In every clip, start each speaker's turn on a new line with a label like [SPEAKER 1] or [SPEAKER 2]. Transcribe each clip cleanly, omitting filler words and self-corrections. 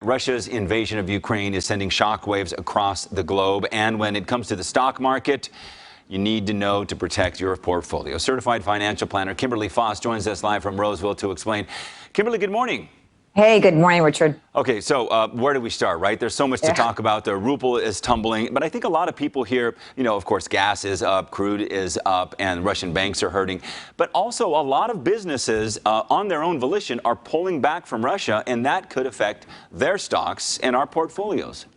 [SPEAKER 1] Russia's invasion of Ukraine is sending shockwaves across the globe. And when it comes to the stock market, you need to know to protect your portfolio. Certified financial planner Kimberly Foss joins us live from Roseville to explain. Kimberly, good morning.
[SPEAKER 2] Hey, good morning, Richard.
[SPEAKER 1] Okay, so where do we start, right? There's so much to talk about. The ruble is tumbling, but I think a lot of people here, of course, gas is up, crude is up, and Russian banks are hurting. But also a lot of businesses on their own volition are pulling back from Russia, and that could affect their stocks and our portfolios.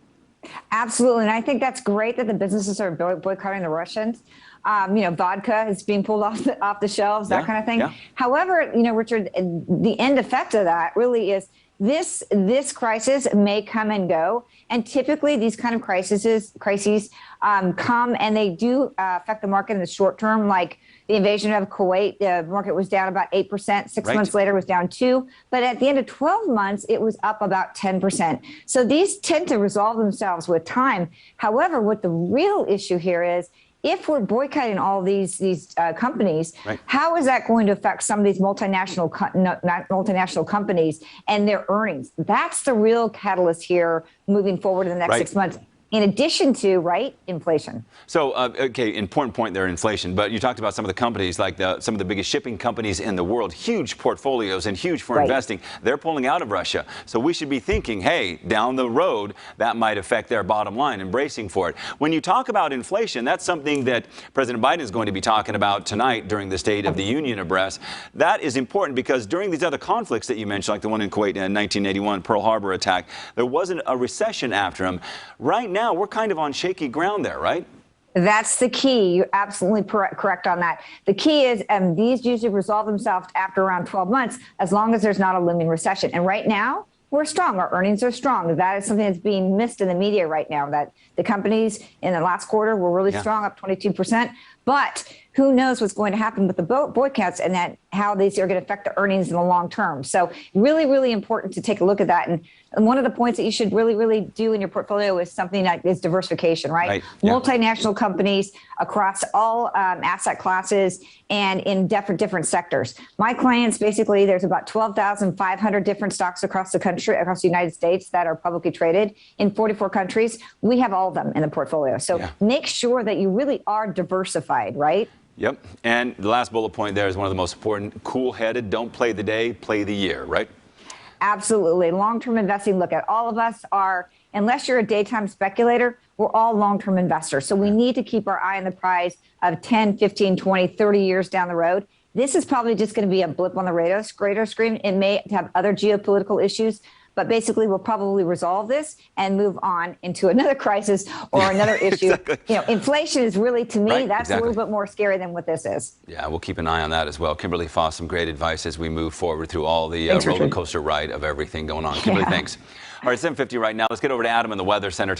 [SPEAKER 1] Absolutely,
[SPEAKER 2] and I think that's great that the businesses are boycotting the Russians. Vodka is being pulled off the shelves, that kind of thing. Yeah. However, Richard, the end effect of that really is this crisis may come and go, and typically these kind of crises come and they do affect the market in the short term, like the invasion of Kuwait. The market was down about 8%. 6 months later, it was down 2%. But at the end of 12 months, it was up about 10%. So these tend to resolve themselves with time. However, what the real issue here is, if we're boycotting all these companies, how is that going to affect some of these multinational companies and their earnings? That's the real catalyst here moving forward in the next 6 months. In addition to, inflation.
[SPEAKER 1] So, okay, important point there, inflation. But you talked about some of the companies, like some of the biggest shipping companies in the world, huge portfolios and huge for investing. They're pulling out of Russia. So we should be thinking, hey, down the road, that might affect their bottom line and bracing for it. When you talk about inflation, that's something that President Biden is going to be talking about tonight during the State of the Union address. That is important because during these other conflicts that you mentioned, like the one in Kuwait in 1981, Pearl Harbor attack, there wasn't a recession after them. Right now, we're kind of on shaky ground there, right?
[SPEAKER 2] That's the key. You're absolutely correct on that. The key is these usually resolve themselves after around 12 months, as long as there's not a looming recession. And right now, we're strong. Our earnings are strong. That is something that's being missed in the media right now, that the companies in the last quarter were really strong, up 22%. But who knows what's going to happen with the boycotts and how these are going to affect the earnings in the long term. So really, really important to take a look at that. And one of the points that you should really, really do in your portfolio is something like this diversification, right? Multinational companies across all asset classes and in different sectors. My clients, basically, there's about 12,500 different stocks across the country, across the United States, that are publicly traded in 44 countries. We have all of them in the portfolio. So make sure that you really are diversified, right?
[SPEAKER 1] Yep. And the last bullet point there is one of the most important. Cool-headed. Don't play the day, play the year, right?
[SPEAKER 2] Absolutely. Long-term investing, look at all of us are, unless you're a daytime speculator, we're all long-term investors. So we need to keep our eye on the prize of 10, 15, 20, 30 years down the road. This is probably just going to be a blip on the radar screen. It may have other geopolitical issues, but basically we'll probably resolve this and move on into another crisis or another issue. Inflation is really, to me, that's a little bit more scary than what this is.
[SPEAKER 1] Yeah, we'll keep an eye on that as well. Kimberly Foss, some great advice as we move forward through all the roller coaster ride of everything going on. Kimberly, thanks. All right, 7:50 right now. Let's get over to Adam in the Weather Center.